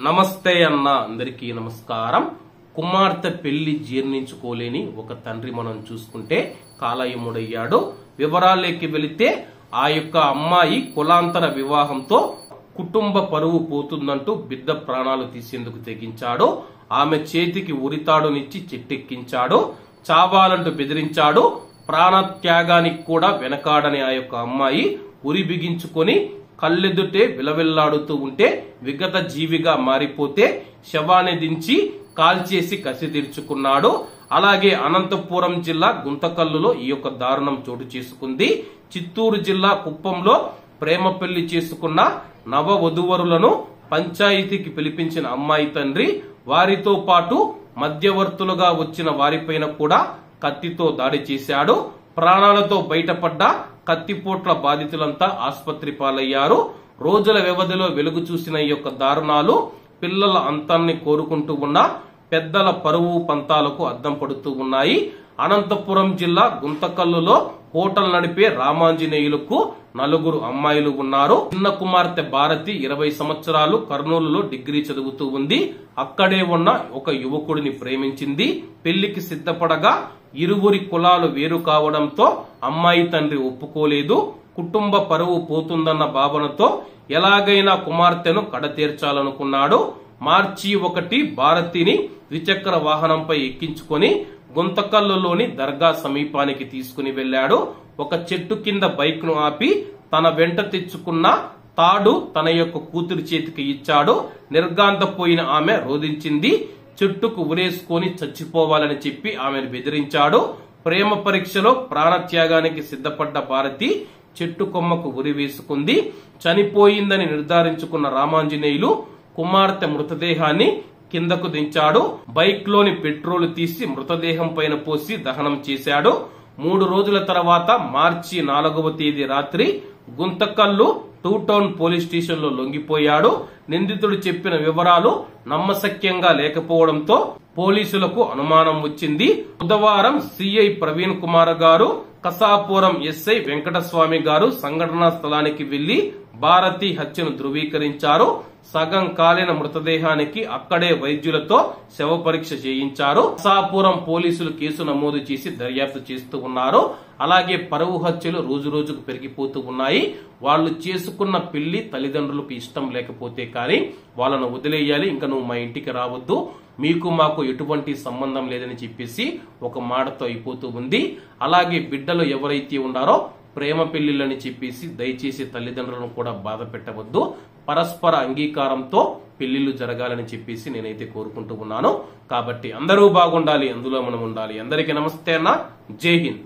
నమస్తే అన్న అందరికీ నమస్కారం. కుమార్తె పెళ్లి జీర్ణించుకోలేని ఒక తండ్రి మనం చూసుకుంటే కాలయముడయ్యాడు. వివరాల్లోకి వెళితే ఆ యొక్క అమ్మాయి కులాంతర వివాహంతో కుటుంబ పరువు పోతుందంటూ బిడ్డ ప్రాణాలు తీసేందుకు తెగించాడు. ఆమె చేతికి ఉరితాడునిచ్చి చెట్టెక్కించాడు. చావాలంటూ బెదిరించాడు. ప్రాణత్యాగానికి కూడా వెనకాడని ఆ యొక్క అమ్మాయి ఉరి బిగించుకొని కళ్ళెదుటే విలవిల్లాడుతూ ఉంటే విగత జీవిగా మారిపోతే శవాన్ని దించి కాల్చేసి కసి తీర్చుకున్నాడు. అలాగే అనంతపురం జిల్లా గుంతకల్లులో ఈ యొక్క దారుణం చోటు చేసుకుంది. చిత్తూరు జిల్లా కుప్పంలో ప్రేమ పెళ్లి చేసుకున్న నవ వధూవరులను పంచాయతీకి పిలిపించిన అమ్మాయి తండ్రి వారితో పాటు మధ్యవర్తులుగా వచ్చిన వారిపైన కూడా కత్తితో దాడి చేశాడు. ప్రాణాలతో బయటపడ్డ కత్తిపోట్ల బాధితులంతా ఆసుపత్రి పాలయ్యారు. రోజుల వ్యవధిలో వెలుగు చూసిన ఈ యొక్క దారుణాలు పిల్లల అంతాన్ని కోరుకుంటూ ఉన్న పెద్దల పరువు పంతాలకు అద్దం పడుతూ ఉన్నాయి. అనంతపురం జిల్లా గుంతకల్లులో హోటల్ నడిపే రామాంజనేయులకు 4 అమ్మాయిలు ఉన్నారు. చిన్న కుమార్తె భారతి 20 సంవత్సరాలు కర్నూలులో డిగ్రీ చదువుతూ ఉంది. అక్కడే ఉన్న ఒక యువకుడిని ప్రేమించింది. పెళ్లికి సిద్ధపడగా ఇరువురి కులాలు వేరు కావడంతో అమ్మాయి తండ్రి ఒప్పుకోలేదు. కుటుంబ పరువు పోతుందన్న భావనతో ఎలాగైనా కుమార్తెను కడతీర్చాలనుకున్నాడు. మార్చి 1 భారతిని ద్విచక్ర వాహనంపై ఎక్కించుకొని గుంతకల్లులోని దర్గా సమీపానికి తీసుకుని వెళ్లాడు. ఒక చెట్టు కింద బైక్ ను ఆపి తన వెంట తెచ్చుకున్న తాడు తన యొక్క కూతురి చేతికి ఇచ్చాడు. నిర్గాంతపోయిన ఆమె రోధించింది. చెట్టుకు ఉరేసుకొని చచ్చిపోవాలని చెప్పి ఆమెను బెదిరించాడు. ప్రేమ పరీక్షలో ప్రాణత్యాగానికి సిద్ధపడ్డ భారతి చెట్టు కొమ్మకు ఉరి వేసుకుంది. చనిపోయిందని నిర్ధారించుకున్న రామాంజనేయులు కుమార్తె మృతదేహాన్ని కిందకు దించాడు. బైక్ లోని పెట్రోల్ తీసి మృతదేహం పైన పోసి దహనం చేశాడు. 3 రోజుల తర్వాత మార్చి 4వ తేదీ రాత్రి గుంతకల్లు 2 టౌన్ పోలీస్ స్టేషన్ లో లొంగిపోయాడు. నిందితుడు చెప్పిన వివరాలు నమ్మశక్యంగా లేకపోవడంతో పోలీసులకు అనుమానం వచ్చింది. బుధవారం సిఐ ప్రవీణ్ కుమార్ గారు, కసాపురం ఎస్ఐ వెంకటస్వామి గారు సంఘటనా స్థలానికి వెళ్లి భారతి హత్యను ధృవీకరించారు. సగం కాలిన మృతదేహానికి అక్కడే వైద్యులతో శవ పరీక్ష చేయించారు. కసాపురం పోలీసులు కేసు నమోదు చేసి దర్యాప్తు చేస్తూ ఉన్నారు. అలాగే పరువు హత్యలు రోజు రోజుకు పెరిగిపోతూ ఉన్నాయి. వాళ్ళు చేసుకున్న పెళ్లి తల్లిదండ్రులకు ఇష్టం లేకపోతే కానీ వాళ్ళను వదిలేయాలి, ఇంకా నువ్వు మా ఇంటికి రావద్దు, మీకు మాకు ఎటువంటి సంబంధం లేదని చెప్పేసి ఒక మాటతో అయిపోతూ ఉంది. అలాగే బిడ్డలు ఎవరైతే ఉన్నారో ప్రేమ పెళ్లిళ్ళని చెప్పేసి దయచేసి తల్లిదండ్రులను కూడా బాధ పెట్టవద్దు. పరస్పర అంగీకారంతో పెళ్లిళ్లు జరగాలని చెప్పేసి నేనైతే కోరుకుంటూ ఉన్నాను. కాబట్టి అందరూ బాగుండాలి, అందులో మనం ఉండాలి. అందరికీ నమస్తే అన్న, జై హింద్.